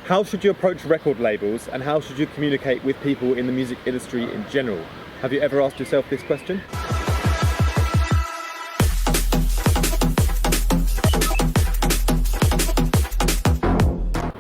How should you approach record labels, and how should you communicate with people in the music industry in general? Have you ever asked yourself this question?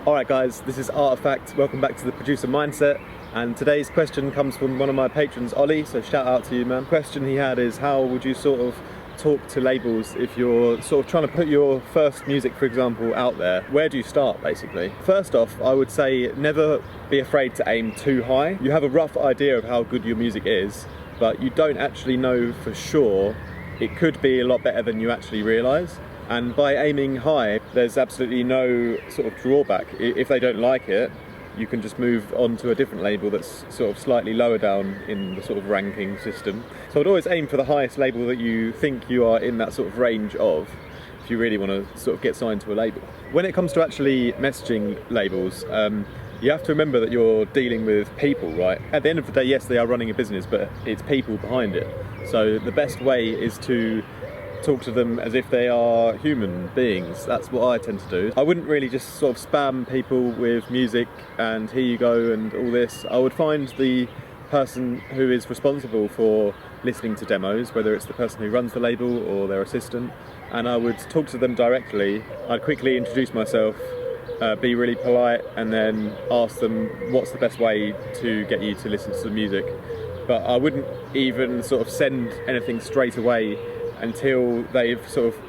Alright guys, this is Artifact. Welcome back to the Producer Mindset. And today's question comes from one of my patrons, Ollie, so shout out to you, man. The question he had is, how would you sort of talk to labels if you're sort of trying to put your first music, for example, out there? Where do you start, basically? First off, I would say never be afraid to aim too high. You have a rough idea of how good your music is, but you don't actually know for sure. It could be a lot better than you actually realise. And by aiming high, there's absolutely no sort of drawback. If they don't like it, you can just move on to a different label that's sort of slightly lower down in the sort of ranking system. So I'd always aim for the highest label that you think you are in that sort of range of, if you really want to sort of get signed to a label. When it comes to actually messaging labels, you have to remember that you're dealing with people, right? At the end of the day, yes, they are running a business, but it's people behind it. So the best way is to talk to them as if they are human beings. That's what I tend to do. I wouldn't really just sort of spam people with music and here you go and all this. I would find the person who is responsible for listening to demos, whether it's the person who runs the label or their assistant, and I would talk to them directly. I'd quickly introduce myself, be really polite, and then ask them what's the best way to get you to listen to the music. But I wouldn't even sort of send anything straight away until they've sort of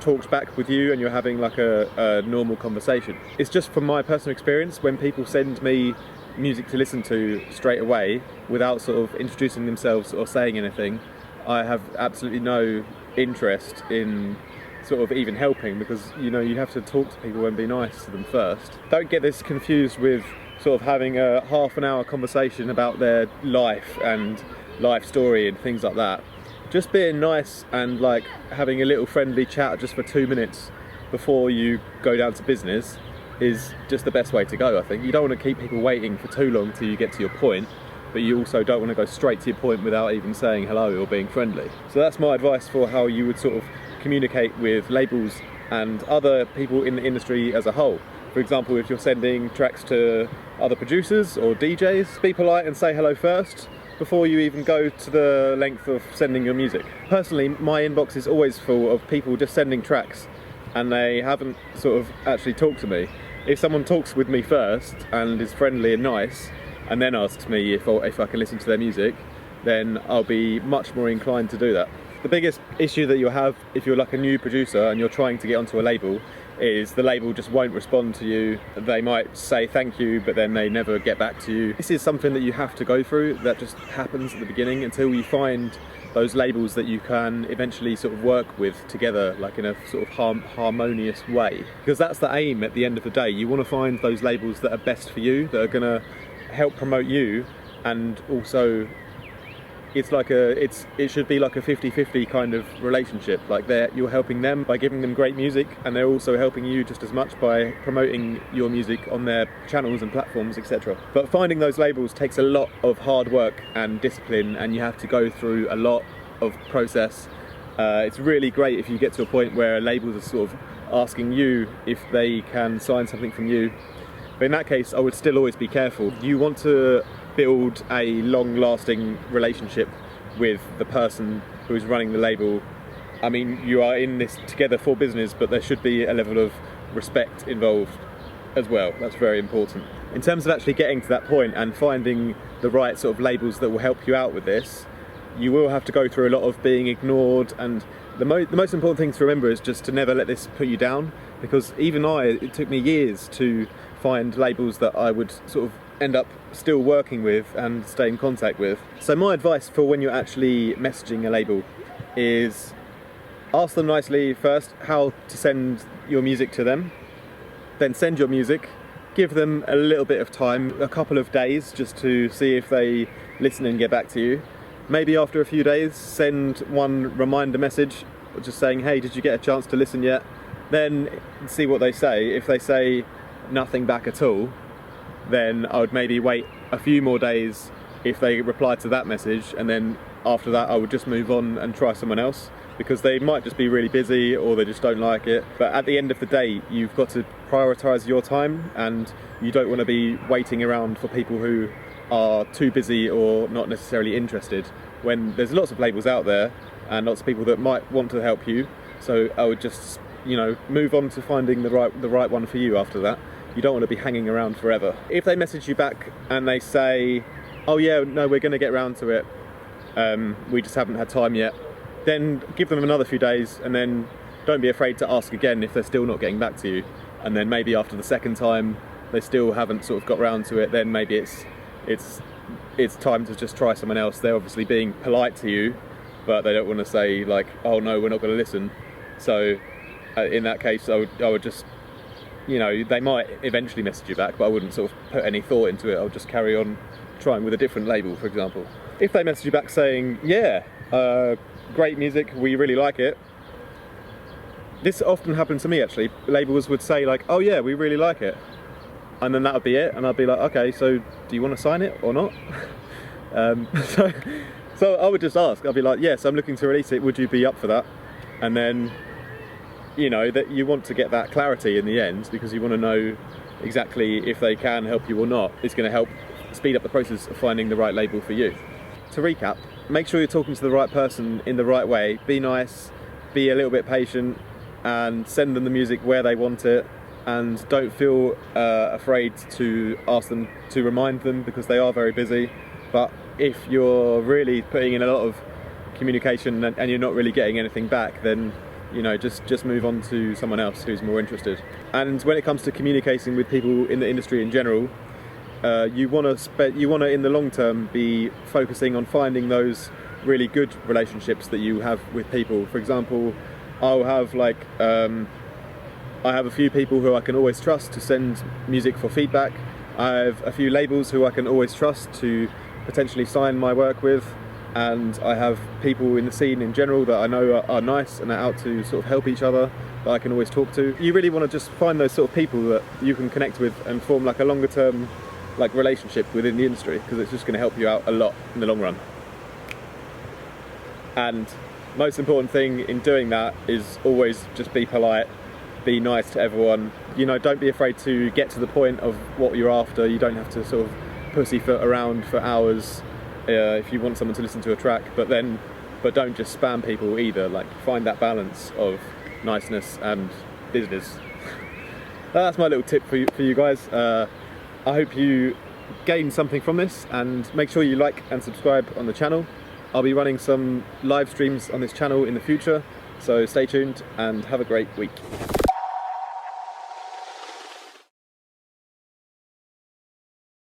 talked back with you and you're having like a normal conversation. It's just from my personal experience, when people send me music to listen to straight away without sort of introducing themselves or saying anything, I have absolutely no interest in sort of even helping, because you know, you have to talk to people and be nice to them first. Don't get this confused with sort of having a half an hour conversation about their life and life story and things like that. Just being nice and like having a little friendly chat just for 2 minutes before you go down to business is just the best way to go, I think. You don't want to keep people waiting for too long till you get to your point, but you also don't want to go straight to your point without even saying hello or being friendly. So that's my advice for how you would sort of communicate with labels and other people in the industry as a whole. For example, if you're sending tracks to other producers or DJs, be polite and say hello first before you even go to the length of sending your music. Personally, my inbox is always full of people just sending tracks and they haven't sort of actually talked to me. If someone talks with me first and is friendly and nice and then asks me if I can listen to their music, then I'll be much more inclined to do that. The biggest issue that you'll have if you're like a new producer and you're trying to get onto a label is the label just won't respond to you. They might say thank you, but then they never get back to you. This is something that you have to go through. That just happens at the beginning until you find those labels that you can eventually sort of work with together, like in a sort of harmonious way. Because that's the aim at the end of the day. You want to find those labels that are best for you, that are going to help promote you, and also it should be like a 50-50 kind of relationship. Like you're helping them by giving them great music, and they're also helping you just as much by promoting your music on their channels and platforms, etc. But finding those labels takes a lot of hard work and discipline, and you have to go through a lot of process. It's really great if you get to a point where labels are sort of asking you if they can sign something from you. But in that case, I would still always be careful. You want to build a long-lasting relationship with the person who is running the label. I mean, you are in this together for business, but there should be a level of respect involved as well. That's very important. In terms of actually getting to that point and finding the right sort of labels that will help you out with this, you will have to go through a lot of being ignored, and the most important thing to remember is just to never let this put you down, because even it took me years to find labels that I would sort of end up still working with and stay in contact with. So my advice for when you're actually messaging a label is ask them nicely first how to send your music to them, then send your music, give them a little bit of time, a couple of days, just to see if they listen and get back to you. Maybe after a few days, send one reminder message just saying, hey, did you get a chance to listen yet? Then see what they say. If they say nothing back at all, then I would maybe wait a few more days if they reply to that message, and then after that I would just move on and try someone else. because they might just be really busy or they just don't like it. But at the end of the day, you've got to prioritise your time, and you don't want to be waiting around for people who are too busy or not necessarily interested, when there's lots of labels out there and lots of people that might want to help you. So I would just, you know, move on to finding the right one for you after that. You don't want to be hanging around forever. If they message you back and they say, oh yeah, no, we're going to get round to it, we just haven't had time yet, then give them another few days, and then don't be afraid to ask again if they're still not getting back to you. And then maybe after the second time they still haven't sort of got round to it, then maybe it's time to just try someone else. They're obviously being polite to you, but they don't want to say like, oh no, we're not going to listen. So in that case, I would just, you know, they might eventually message you back, but I wouldn't sort of put any thought into it. I'll just carry on trying with a different label, for example. If they message you back saying, yeah, great music, we really like it. This often happened to me actually. Labels would say like, oh yeah, we really like it. And then that would be it, and I'd be like, okay, so do you want to sign it or not? So I would just ask, I'd be like, yes, I'm looking to release it, would you be up for that? And then, you know, that you want to get that clarity in the end, because you want to know exactly if they can help you or not. It's going to help speed up the process of finding the right label for you. To recap, make sure you're talking to the right person in the right way. Be nice, be a little bit patient, and send them the music where they want it. And don't feel afraid to ask them to remind them, because they are very busy. But if you're really putting in a lot of communication and you're not really getting anything back, then, you know, just move on to someone else who's more interested. And when it comes to communicating with people in the industry in general, you want to in the long term be focusing on finding those really good relationships that you have with people. For example, I'll have like I have a few people who I can always trust to send music for feedback. I have a few labels who I can always trust to potentially sign my work with, and I have people in the scene in general that I know are nice and are out to sort of help each other, that I can always talk to. You really want to just find those sort of people that you can connect with and form like a longer term like relationship within the industry, because it's just going to help you out a lot in the long run. And most important thing in doing that is always just be polite, be nice to everyone. You know, don't be afraid to get to the point of what you're after. You don't have to sort of pussyfoot around for hours if you want someone to listen to a track, but don't just spam people either. Like, find that balance of niceness and business. That's my little tip for you guys. I hope you gain something from this, and make sure you like and subscribe on the channel. I'll be running some live streams on this channel in the future, so stay tuned and have a great week.